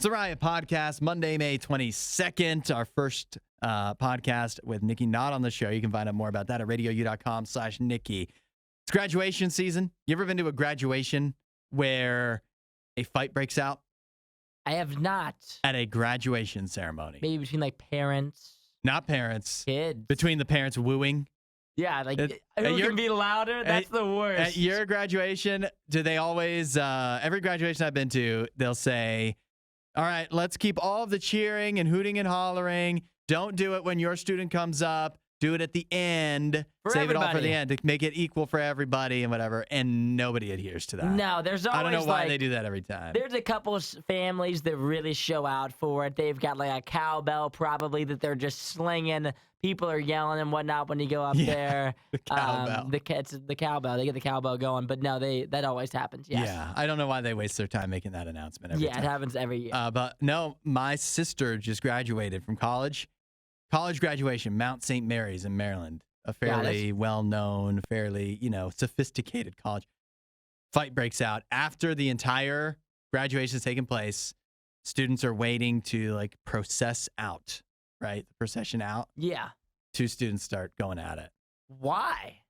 the Riot Podcast, Monday, May 22nd, our first podcast with Nikki not on the show. You can find out more about that at RadioU.com/Nikki. It's graduation season. You ever been to a graduation where a fight breaks out? I have not. At a graduation ceremony. Maybe between like parents. Not parents. Kids. Between the parents wooing. Yeah, like who can be louder? That's the worst. At your graduation, do they always, every graduation I've been to, they'll say, all right, let's keep all of the cheering and hooting and hollering. Don't do it when your student comes up. Do it at the end. Save it all for the end to make it equal for everybody and whatever. And nobody adheres to that. No, there's always I don't know why they do that every time. There's a couple of families that really show out for it. They've got like a cowbell probably that they're just slinging. People are yelling and whatnot when you go up there. The cowbell. The cowbell. They get the cowbell going. But no, that always happens. Yes. Yeah, I don't know why they waste their time making that announcement every time. Yeah, it happens every year. But no, my sister just graduated from college. College graduation, Mount St. Mary's in Maryland, a fairly well-known, fairly, sophisticated college. Fight breaks out after the entire graduation has taken place. Students are waiting to process out, right? The procession out. Yeah. Two students start going at it. Why?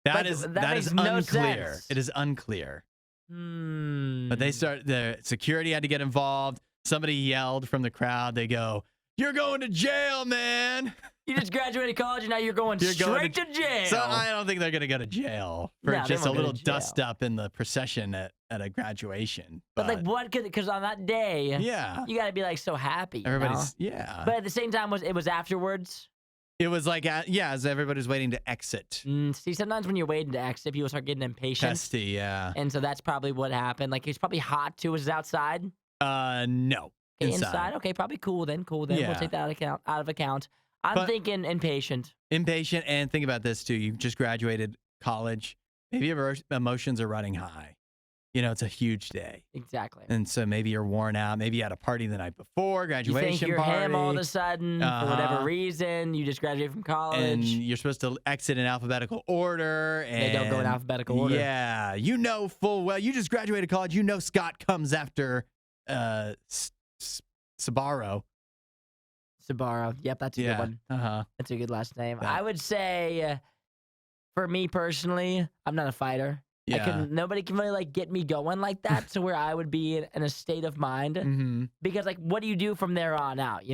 That is no unclear. sense. It is unclear. But the security had to get involved. Somebody yelled from the crowd. They go, "You're going to jail, man." You just graduated college and now you're going straight to jail. So I don't think they're going to go to jail for just a little dust up in the procession at a graduation. But what could, because on that day, you got to be so happy. Everybody's, But at the same time, it was afterwards. It was as everybody's waiting to exit. See, sometimes when you're waiting to exit, people start getting impatient. Testy, yeah. And so that's probably what happened. It's probably hot too. Was it outside? No. Inside. Okay, probably cool then. Yeah. We'll take that out of account. I'm thinking impatient. Impatient, and think about this too. You just graduated college. Maybe your emotions are running high. It's a huge day. Exactly. And so maybe you're worn out. Maybe you had a party the night before, graduation party. You think you're party. him all of a sudden for whatever reason. You just graduated from college. And you're supposed to exit in alphabetical order. And they don't go in alphabetical order. Yeah. Full well. You just graduated college. Scott comes after Sabaro. Sabaro. Yep, that's a good one. That's a good last name. Yeah. I would say, for me personally, I'm not a fighter. Yeah. Nobody can really get me going like that to where I would be in a state of mind. Mm-hmm. Because what do you do from there on out?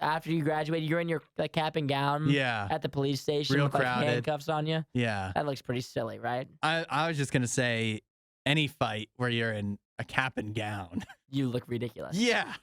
After you graduate, you're in your cap and gown. Yeah. At the police station Real with crowded. handcuffs on you. Yeah. That looks pretty silly, right? I was just gonna say, any fight where you're in a cap and gown, you look ridiculous. Yeah.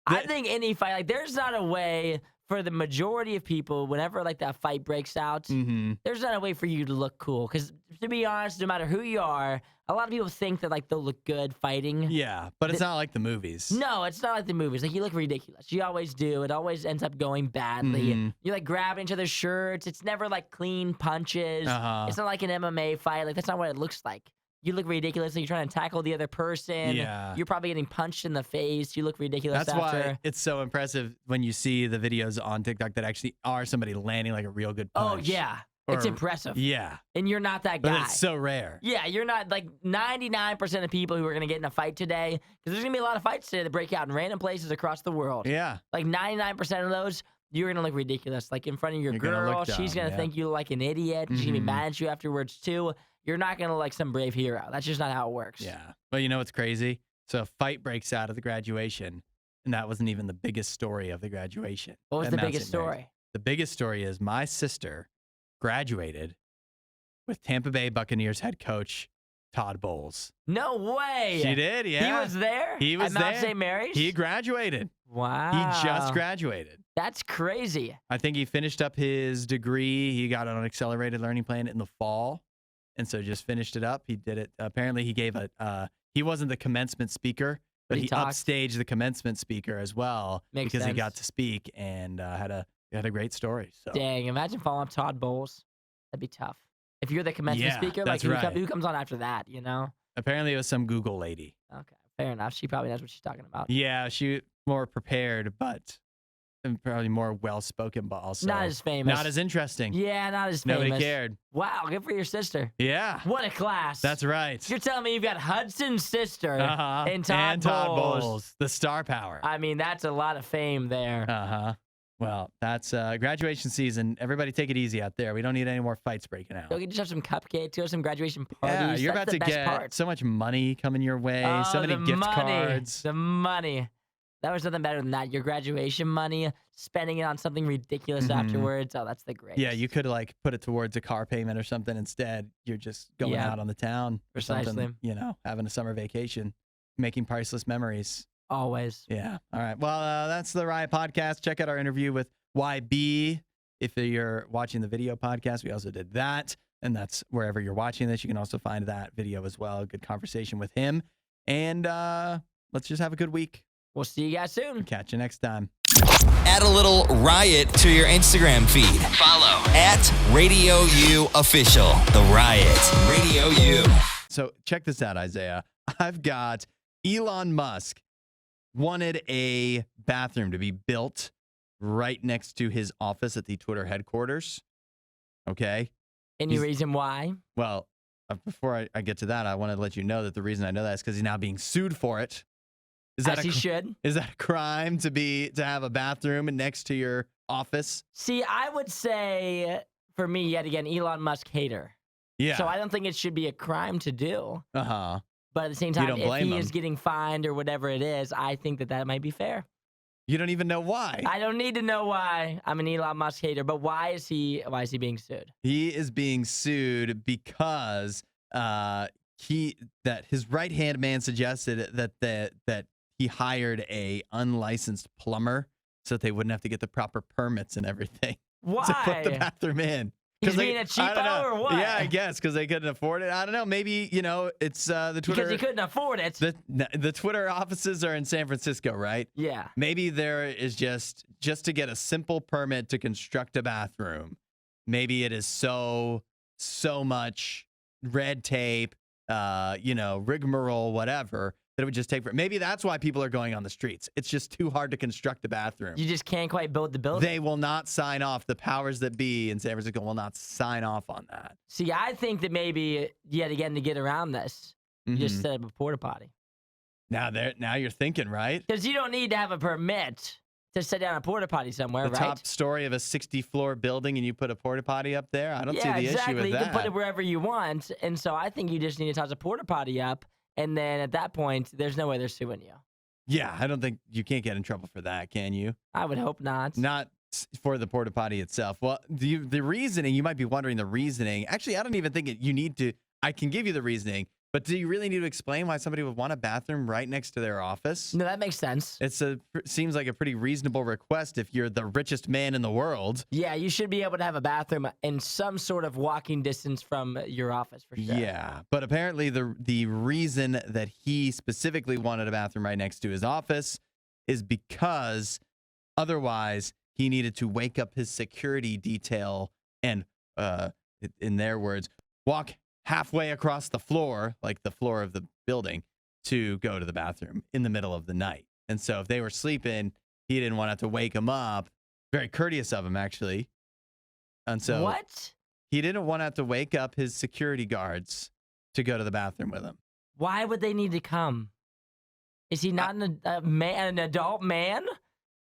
I think any fight, there's not a way for the majority of people, whenever that fight breaks out, there's not a way for you to look cool. Because to be honest, no matter who you are, a lot of people think that they'll look good fighting. Yeah, but it's not like the movies. No, it's not like the movies. You look ridiculous. You always do. It always ends up going badly. You're grabbing each other's shirts. It's never clean punches. It's not like an MMA fight. That's not what it looks like. You look ridiculous. You're trying to tackle the other person. Yeah. You're probably getting punched in the face. You look ridiculous. That's why it's so impressive when you see the videos on TikTok that actually are somebody landing a real good punch. Oh, yeah. It's impressive. Yeah. And you're not that guy. But it's so rare. Yeah, you're not 99% of people who are going to get in a fight today, because there's going to be a lot of fights today that break out in random places across the world. Yeah. 99% of those, you're going to look ridiculous. In front of your girl, she's going to think you look like an idiot. She's going to be mad at you afterwards, too. You're not going to look some brave hero. That's just not how it works. Yeah. Well, you know what's crazy? So a fight breaks out at the graduation, and that wasn't even the biggest story of the graduation. What was the biggest story? The biggest story is my sister graduated with Tampa Bay Buccaneers head coach Todd Bowles. No way. She did, yeah. He was there? He was at there. Mount St. Mary's? He graduated. Wow. He just graduated. That's crazy. I think he finished up his degree. He got on an accelerated learning plan in the fall. And so just finished it up. He did it. Apparently, he gave he wasn't the commencement speaker, but he upstaged the commencement speaker as well. Makes because sense. he got to speak and had a great story. So. Dang, imagine following up Todd Bowles. That'd be tough. If you're the commencement speaker, who comes on after that, Apparently, it was some Google lady. Okay, fair enough. She probably knows what she's talking about. Yeah, she more prepared, but and probably more well-spoken, but also not as famous. Not as interesting. Yeah, not as famous. Nobody cared. Wow, good for your sister. Yeah. What a class. That's right. You're telling me you've got Hudson's sister and Todd Bowles, the star power. I mean, that's a lot of fame there. Well, that's graduation season. Everybody take it easy out there. We don't need any more fights breaking out. You can just have some cupcakes, go some graduation parties. Yeah, you're That's about to get so much money coming your way, so many gift cards. The money. That was nothing better than that. Your graduation money, spending it on something ridiculous afterwards. Oh, that's the greatest. Yeah, you could like put it towards a car payment or something. Instead, you're just going out on the town or something, having a summer vacation, making priceless memories. Always. Yeah. All right. Well, that's the Riot Podcast. Check out our interview with YB. If you're watching the video podcast, we also did that. And that's wherever you're watching this. You can also find that video as well. Good conversation with him. And let's just have a good week. We'll see you guys soon. Catch you next time. Add a little Riot to your Instagram feed. Follow @RadioU Official. The Riot. Radio U. So check this out, Isaiah. I've got Elon Musk wanted a bathroom to be built right next to his office at the Twitter headquarters. Okay? Any reason why? Well, before I get to that, I want to let you know that the reason I know that is because he's now being sued for it. As he should. Is that a crime to have a bathroom next to your office? See, I would say, for me, yet again, Elon Musk hater. Yeah. So I don't think it should be a crime to do. Uh-huh. But at the same time, if he is getting fined or whatever it is, I think that might be fair. You don't even know why. I don't need to know why. I'm an Elon Musk hater, but why is he being sued? He is being sued because his right-hand man suggested that he hired a unlicensed plumber so that they wouldn't have to get the proper permits and everything Why? to put the bathroom in. He's being a cheapo or what? Yeah, I guess because they couldn't afford it. I don't know. Maybe, it's the Twitter. Because he couldn't afford it. The Twitter offices are in San Francisco, right? Yeah. Maybe there is just to get a simple permit to construct a bathroom. Maybe it is so much red tape, rigmarole, whatever, that it would just take for. Maybe that's why people are going on the streets. It's just too hard to construct a bathroom. You just can't quite build the building. They will not sign off. The powers that be in San Francisco will not sign off on that. See, I think that maybe yet again to get around this, you just set up a porta potty. Now you're thinking, right? Because you don't need to have a permit to set down a porta potty somewhere, the right? top story of a 60-floor building and you put a porta potty up there? I don't see the exactly. issue with that. You can put it wherever you want. And so I think you just need to toss a porta potty up. And then at that point, there's no way they're suing you. Yeah, I don't think you can't get in trouble for that, can you? I would hope not. Not for the porta potty itself. Well, the reasoning, you might be wondering the reasoning. Actually, I don't even think you need to. I can give you the reasoning, but do you really need to explain why somebody would want a bathroom right next to their office? No, that makes sense. Seems like a pretty reasonable request if you're the richest man in the world. Yeah, you should be able to have a bathroom in some sort of walking distance from your office for sure. Yeah, but apparently the reason that he specifically wanted a bathroom right next to his office is because otherwise he needed to wake up his security detail and, in their words, walk halfway across the floor, like the floor of the building, to go to the bathroom in the middle of the night. And so if they were sleeping, he didn't want to have to wake them up. Very courteous of him, actually. And so what? He didn't want to have to wake up his security guards to go to the bathroom with him. Why would they need to come? Is he not an adult man?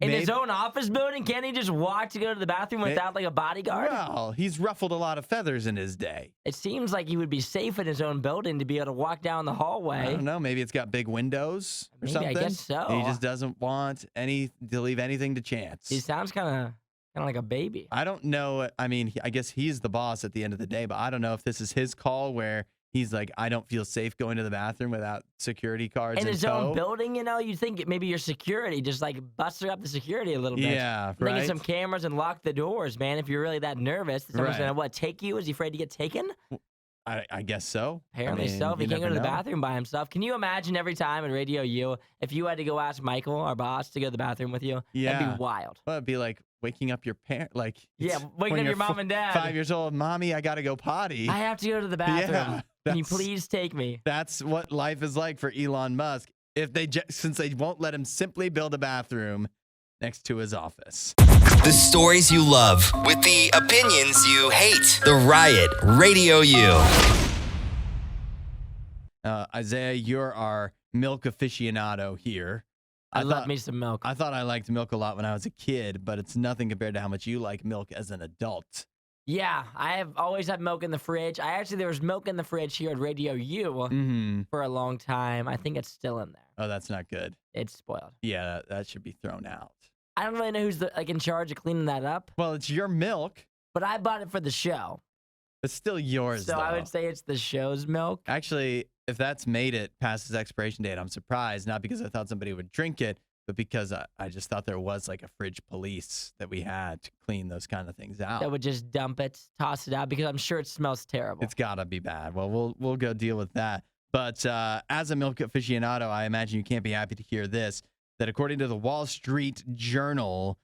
In his own office building? Can't he just walk to go to the bathroom without like a bodyguard? Well, he's ruffled a lot of feathers in his day. It seems like he would be safe in his own building to be able to walk down the hallway. I don't know. Maybe it's got big windows or something. I guess so. He just doesn't want to leave anything to chance. He sounds kind of like a baby. I don't know. I mean, I guess he's the boss at the end of the day, but I don't know if this is his call where he's like, I don't feel safe going to the bathroom without security cards in his own building, you'd think maybe your security, just like buster up the security a little bit. Yeah, right. Bring in some cameras and lock the doors, man. If you're really that nervous, someone's going to, take you? Is he afraid to get taken? I guess so. Apparently so. If he can't go to the bathroom by himself. Can you imagine every time at Radio U, if you had to go ask Michael, our boss, to go to the bathroom with you? Yeah. That'd be wild. Well, it'd be like waking up your parent, waking up your mom and dad. 5 years old, mommy, I got to go potty. I have to go to the bathroom. Yeah. Can you please take me? That's what life is like for Elon Musk. Since they won't let him simply build a bathroom next to his office. The stories you love with the opinions you hate. The Riot Radio U. Isaiah, you're our milk aficionado here. I love me some milk. I thought I liked milk a lot when I was a kid, but it's nothing compared to how much you like milk as an adult. Yeah, I have always had milk in the fridge. There was milk in the fridge here at Radio U for a long time. I think it's still in there. Oh, that's not good. It's spoiled. Yeah, that should be thrown out. I don't really know who's in charge of cleaning that up. Well, it's your milk. But I bought it for the show. It's still yours, So though. I would say it's the show's milk. Actually, if that's made it past its expiration date, I'm surprised. Not because I thought somebody would drink it, but because I just thought there was like a fridge police that we had to clean those kind of things out. That would just dump it, toss it out, because I'm sure it smells terrible. It's gotta be bad. Well, we'll go deal with that. But as a milk aficionado, I imagine you can't be happy to hear this, that according to the Wall Street Journal,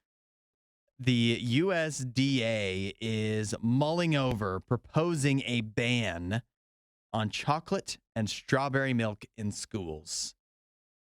the USDA is mulling over proposing a ban on chocolate and strawberry milk in schools.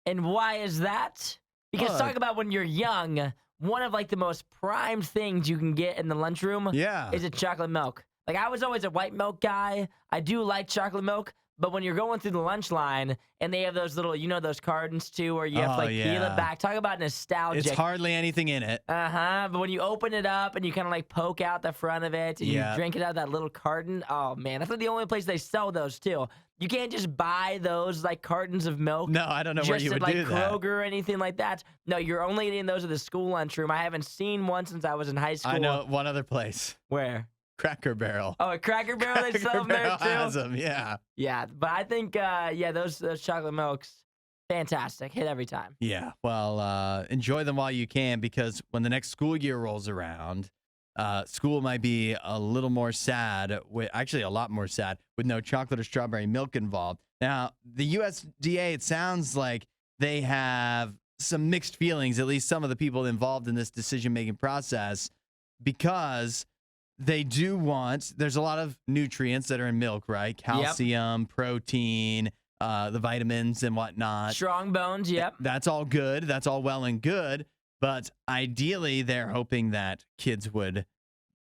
And why is that? Because talk about when you're young, one of like the most prime things you can get in the lunchroom is a chocolate milk. Like I was always a white milk guy. I do like chocolate milk, but when you're going through the lunch line and they have those little, those cartons too, where you have to peel it back. Talk about nostalgic. It's hardly anything in it. But when you open it up and you kind of like poke out the front of it and you drink it out of that little carton, oh man, that's like the only place they sell those too. You can't just buy those like cartons of milk. No, I don't know where you would do that. Just at like Kroger or anything like that. No, you're only getting those at the school lunchroom. I haven't seen one since I was in high school. I know one other place. Where? Cracker Barrel. Oh, at Cracker Barrel, they sell them there too? Has them, yeah. Yeah, but I think, those chocolate milks, fantastic. Hit every time. Yeah, well, enjoy them while you can, because when the next school year rolls around, school might be a little more sad, actually a lot more sad, with no chocolate or strawberry milk involved. Now, the USDA, it sounds like they have some mixed feelings, at least some of the people involved in this decision-making process, because they do want, there's a lot of nutrients that are in milk, right? Calcium, protein, the vitamins and whatnot. Strong bones, yep. That's all good. That's all well and good. But ideally, they're hoping that kids would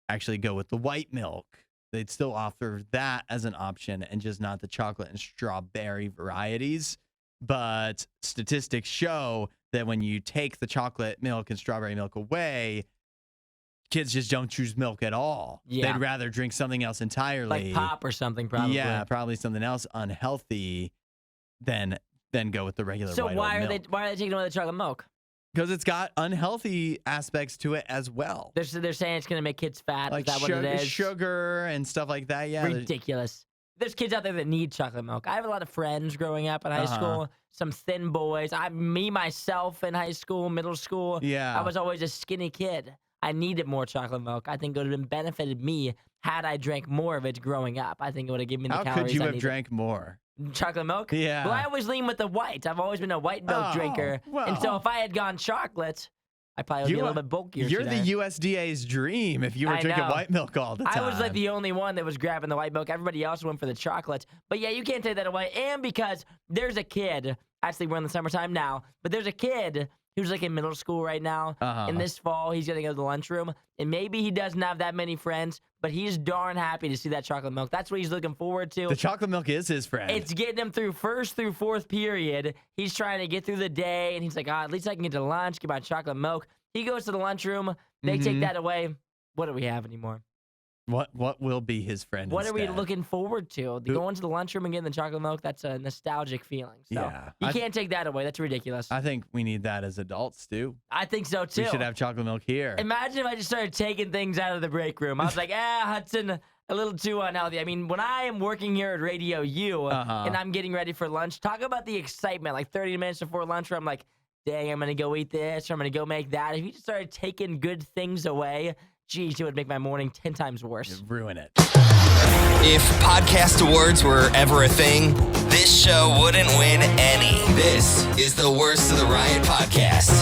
actually go with the white milk. They'd still offer that as an option and just not the chocolate and strawberry varieties. But statistics show that when you take the chocolate milk and strawberry milk away, kids just don't choose milk at all. Yeah. They'd rather drink something else entirely. Like pop or something, probably. Yeah, probably something else unhealthy than go with the regular white milk. Why are they taking away the chocolate milk? Because it's got unhealthy aspects to it as well. They're saying it's going to make kids fat. Like is that what it is? Sugar and stuff like that. Yeah. Ridiculous. There's kids out there that need chocolate milk. I have a lot of friends growing up in high school, some thin boys. Myself in high school, middle school. Yeah. I was always a skinny kid. I needed more chocolate milk. I think it would have benefited me had I drank more of it growing up. I think it would have given me the calories I needed. How could you have drank more? Chocolate milk? Yeah. Well, I always lean with the white. I've always been a white milk drinker. Well. And so if I had gone chocolate, I probably would be a little bit bulkier You're today. the USDA's dream if you were drinking white milk all the time. I was like the only one that was grabbing the white milk. Everybody else went for the chocolate. But yeah, you can't take that away. And because there's a kid, actually we're in the summertime now, but there's a kid who's like in middle school right now. And this fall, he's going to go to the lunchroom. And maybe he doesn't have that many friends, but he's darn happy to see that chocolate milk. That's what he's looking forward to. The chocolate milk is his friend. It's getting him through first through fourth period. He's trying to get through the day, and he's like, at least I can get to lunch, get my chocolate milk. He goes to the lunchroom. They take that away. What do we have anymore? What will be his friend What instead? are we looking forward to? Going to the lunchroom and getting the chocolate milk, that's a nostalgic feeling. So Yeah. you can't take that away. That's ridiculous. I think we need that as adults, too. I think so, too. We should have chocolate milk here. Imagine if I just started taking things out of the break room. I was like, Hudson, a little too unhealthy. I mean, when I am working here at Radio U and I'm getting ready for lunch, talk about the excitement. Like 30 minutes before lunch where I'm like, dang, I'm going to go eat this or I'm going to go make that. If you just started taking good things away, geez, it would make my morning 10 times worse. It'd ruin it. If podcast awards were ever a thing, this show wouldn't win any. This is the Worst of the Riot podcast.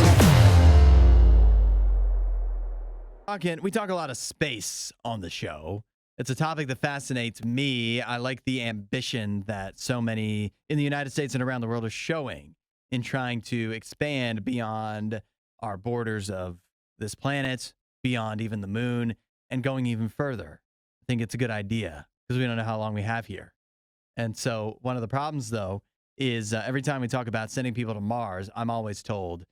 We talk a lot of space on the show. It's a topic that fascinates me. I like the ambition that so many in the United States and around the world are showing in trying to expand beyond our borders of this planet, beyond even the moon, and going even further. I think it's a good idea because we don't know how long we have here. And so one of the problems, though, is every time we talk about sending people to Mars, I'm always told,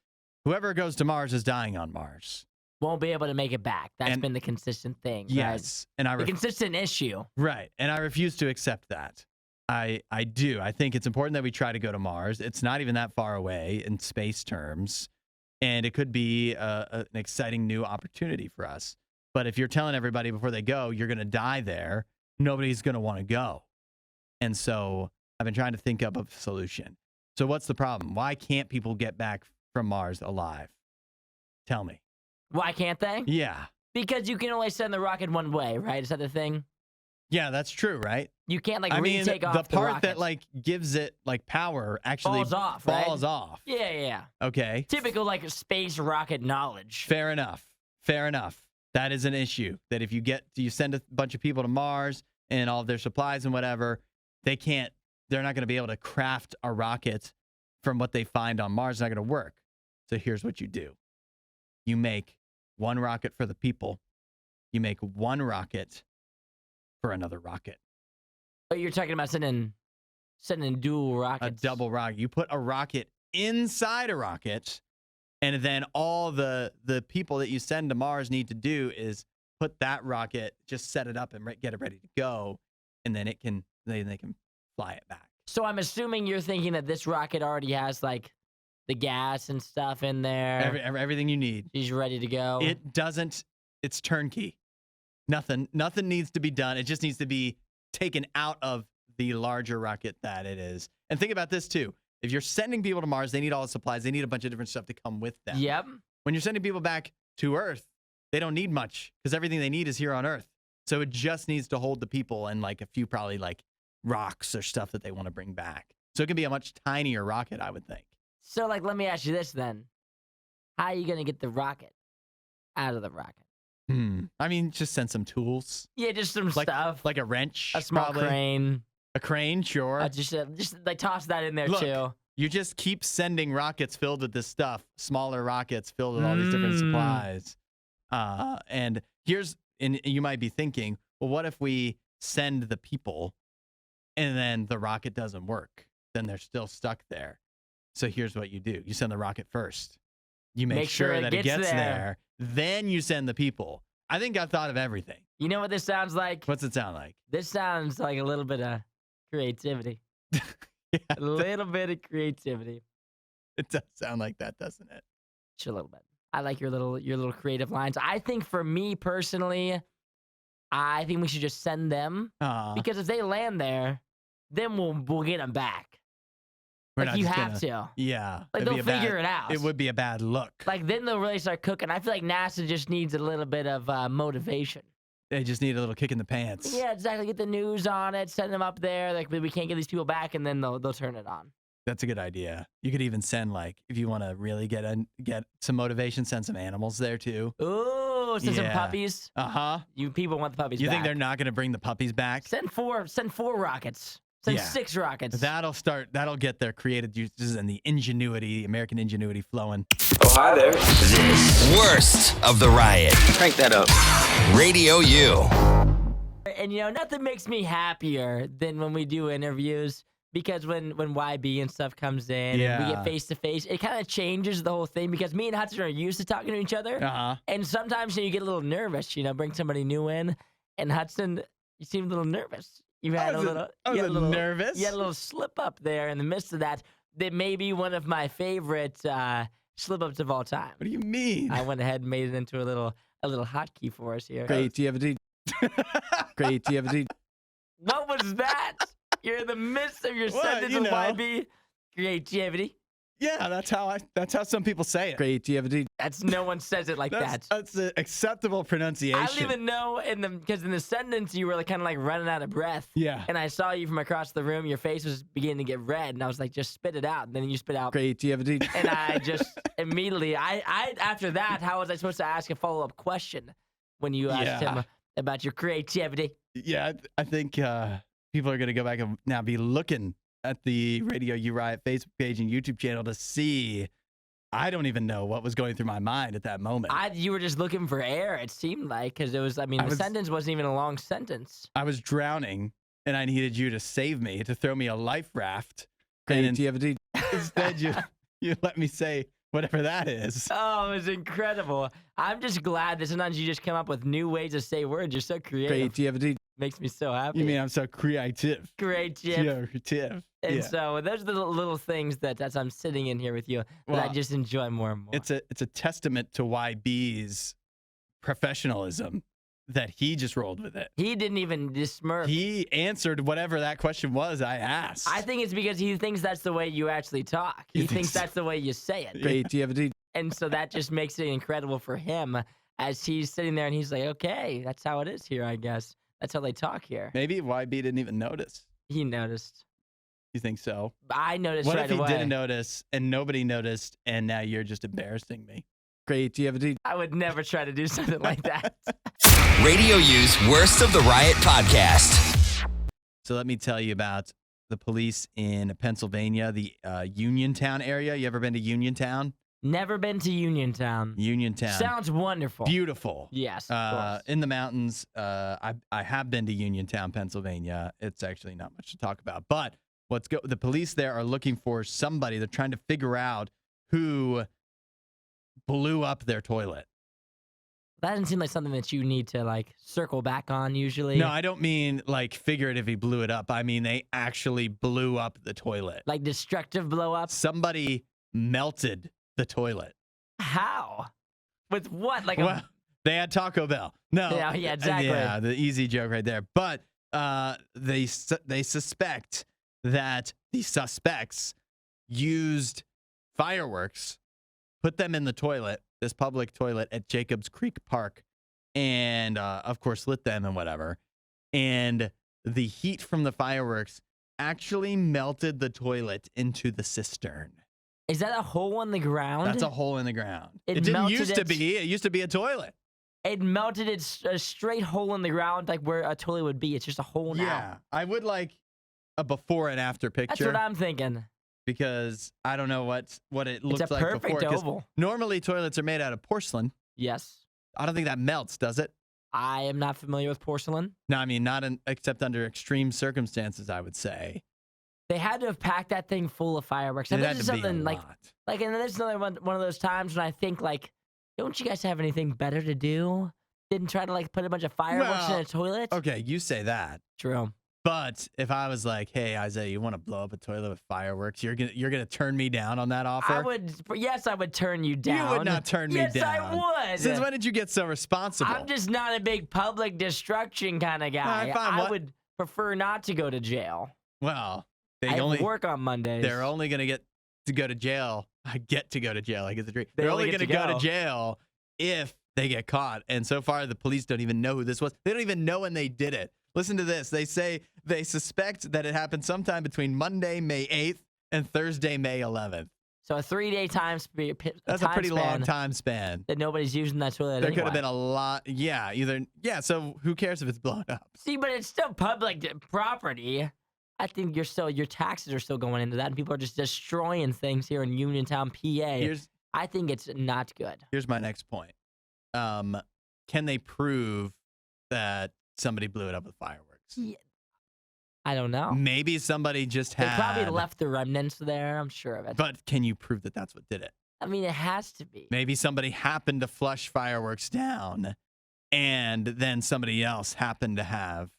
whoever goes to Mars is dying on Mars. Won't be able to make it back. That's been the consistent thing. Yes. Right? And the consistent issue. Right. And I refuse to accept that. I do. I think it's important that we try to go to Mars. It's not even that far away in space terms. And it could be an exciting new opportunity for us. But if you're telling everybody before they go, you're going to die there, nobody's going to want to go. And so I've been trying to think up a solution. So what's the problem? Why can't people get back from Mars alive? Tell me. Why can't they? Yeah. Because you can only send the rocket one way, right? Is that the thing? Yeah, that's true, right? You can't retake off the part rocket. that gives it power actually falls off. Yeah. Okay. Typical space rocket knowledge. Fair enough. That is an issue. That if you send a bunch of people to Mars and all of their supplies and whatever, they're not going to be able to craft a rocket from what they find on Mars. It's not going to work. So here's what you do. You make one rocket for the people. You make one rocket for another rocket. But you're talking about sending dual rockets. A double rocket. You put a rocket inside a rocket, and then all the people that you send to Mars need to do is put that rocket, just set it up and get it ready to go, and then they can fly it back. So I'm assuming you're thinking that this rocket already has the gas and stuff in there. Everything you need. She's ready to go. It doesn't. It's turnkey. Nothing needs to be done. It just needs to be taken out of the larger rocket that it is. And think about this too. If you're sending people to Mars, they need all the supplies. They need a bunch of different stuff to come with them. Yep. When you're sending people back to Earth, they don't need much because everything they need is here on Earth. So it just needs to hold the people and a few probably rocks or stuff that they want to bring back. So it can be a much tinier rocket, I would think. So let me ask you this then. How are you going to get the rocket out of the rocket? I mean, just send some tools. Yeah, just some stuff. Like a wrench. A small probably. crane. A crane, sure. Just toss that in there Look, too. You just keep sending rockets filled with this stuff, smaller rockets filled with all these different supplies. And you might be thinking, well, what if we send the people and then the rocket doesn't work? Then they're still stuck there. So here's what you do. You send the rocket first. You make sure that it gets there. Then you send the people. I think I've thought of everything. You know what this sounds like? What's it sound like? This sounds like a little bit of creativity. Yeah, a little bit of creativity. It does sound like that, doesn't it? Just a little bit. I like your little creative lines. I think for me personally, I think we should just send them because if they land there, then we'll get them back. You have to. Yeah. They'll figure it out. It would be a bad look. Then they'll really start cooking. I feel like NASA just needs a little bit of motivation. They just need a little kick in the pants. Yeah, exactly. Get the news on it. Send them up there. We can't get these people back, and then they'll turn it on. That's a good idea. You could even send if you want to really get some motivation, send some animals there too. Ooh, send some puppies. You people want the puppies back. You think they're not going to bring the puppies back? Send four rockets. Send 6 rockets. That'll get their creative juices and the American ingenuity flowing. Oh, hi there. This worst of the riot. Crank that up. Radio U. And nothing makes me happier than when we do interviews because when YB and stuff comes in and we get face to face, it kind of changes the whole thing because me and Hudson are used to talking to each other. And sometimes you get a little nervous, bring somebody new in. And Hudson, you seem a little nervous. You had a little nervous. You had a little slip up there in the midst of that. That may be one of my favorite slip ups of all time. What do you mean? I went ahead and made it into a little hotkey for us here. Creativity. Creativity. What was that? You're in the midst of your sentence with YB. Creativity. Yeah, that's how some people say it. Creativity. No one says it like that. That's the acceptable pronunciation. I don't even know because in the sentence you were kind of running out of breath. Yeah. And I saw you from across the room. Your face was beginning to get red, and I was like, just spit it out. And then you spit out creativity. And I just immediately, after that, how was I supposed to ask a follow-up question when you asked him about your creativity? Yeah, I think people are going to go back and now be looking at the Radio U Riot Facebook page and YouTube channel to see I don't even know what was going through my mind at that moment. You were just looking for air, it seemed like, because it was, the sentence wasn't even a long sentence. I was drowning, and I needed you to save me, to throw me a life raft. And instead, you let me say whatever that is. Oh, it was incredible. I'm just glad that sometimes you just come up with new ways to say words. You're so creative. Makes me so happy. You mean I'm so creative? Creative. And so those are the little things that as I'm sitting in here with you that I just enjoy more and more. It's a testament to YB's professionalism that he just rolled with it. He didn't even smirk. He answered whatever that question was I asked. I think it's because he thinks that's the way you actually talk. He thinks that's the way you say it. Creativity. And so that just makes it incredible for him as he's sitting there and he's like, okay, that's how it is here, I guess. That's how they talk here. Maybe YB didn't even notice. He noticed. You think so? I noticed right away. What if he didn't notice and nobody noticed and now you're just embarrassing me? Creativity. I would never try to do something like that. Radio U's Worst of the Riot podcast. So let me tell you about the police in Pennsylvania, the Uniontown area. You ever been to Uniontown? Never been to Uniontown. Uniontown. Sounds wonderful. Beautiful. Yes, of course. In the mountains. I have been to Uniontown, Pennsylvania. It's actually not much to talk about. But the police there are looking for somebody. They're trying to figure out who blew up their toilet. That doesn't seem like something that you need to circle back on usually. No, I don't mean figuratively blew it up. I mean they actually blew up the toilet. Like destructive blow up? Somebody melted the toilet. How? With what? They had Taco Bell. No. Yeah, exactly. Yeah, the easy joke right there. But they suspect that the suspects used fireworks, put them in the toilet, this public toilet at Jacobs Creek Park, and of course lit them and whatever. And the heat from the fireworks actually melted the toilet into the cistern. Is that a hole in the ground? That's a hole in the ground. It didn't used to be. It used to be a toilet. It melted a straight hole in the ground, like where a toilet would be. It's just a hole now. Yeah. I would like a before and after picture. That's what I'm thinking. Because I don't know what it looks like before. It's a perfect oval. Normally toilets are made out of porcelain. Yes. I don't think that melts, does it? I am not familiar with porcelain. No, I mean except under extreme circumstances, I would say. They had to have packed that thing full of fireworks. And this is something and this is another one of those times when I think don't you guys have anything better to do? Didn't try to put a bunch of fireworks in a toilet? Okay, you say that. True. But if I was like, hey, Isaiah, you want to blow up a toilet with fireworks, you're gonna turn me down on that offer? Yes, I would turn you down. You would not turn me down. Yes, I would. Since when did you get so responsible? I'm just not a big public destruction kind of guy. I would prefer not to go to jail. Well, I work on Mondays. They're only gonna get to go to jail. I get to go to jail. I get the dream. They're only gonna go to jail if they get caught. And so far, the police don't even know who this was. They don't even know when they did it. Listen to this. They say they suspect that it happened sometime between Monday, May 8th, and Thursday, May 11th. So a 3-day time span. That's a pretty long time span. That nobody's using that toilet There could have been a lot. Yeah, so who cares if it's blown up? See, but it's still public property. I think your taxes are still going into that, and people are just destroying things here in Uniontown, PA. I think it's not good. Here's my next point. Can they prove that somebody blew it up with fireworks? Yeah. I don't know. Maybe somebody just had. They probably left the remnants there. I'm sure of it. But can you prove that that's what did it? I mean, it has to be. Maybe somebody happened to flush fireworks down, and then somebody else happened to have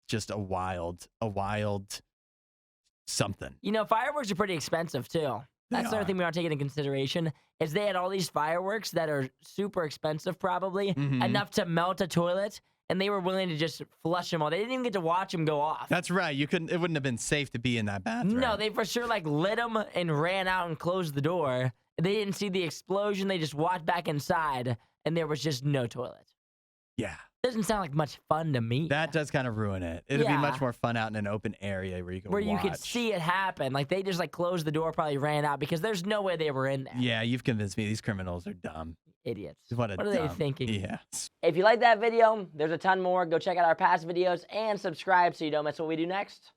just a wild something. Fireworks are pretty expensive too. That's the other thing we want to take into consideration is they had all these fireworks that are super expensive, probably enough to melt a toilet, and they were willing to just flush them all. They didn't even get to watch them go off. That's right. It wouldn't have been safe to be in that bathroom. No, they for sure lit them and ran out and closed the door. They didn't see the explosion. They just walked back inside, and there was just no toilet. Yeah. Doesn't sound like much fun to me. That does kind of ruin it. It'd be much more fun out in an open area where you can watch. You could see it happen. They just closed the door, probably ran out because there's no way they were in there. Yeah, you've convinced me. These criminals are dumb. Idiots. What are they thinking? Yeah. If you like that video, there's a ton more. Go check out our past videos and subscribe so you don't miss what we do next.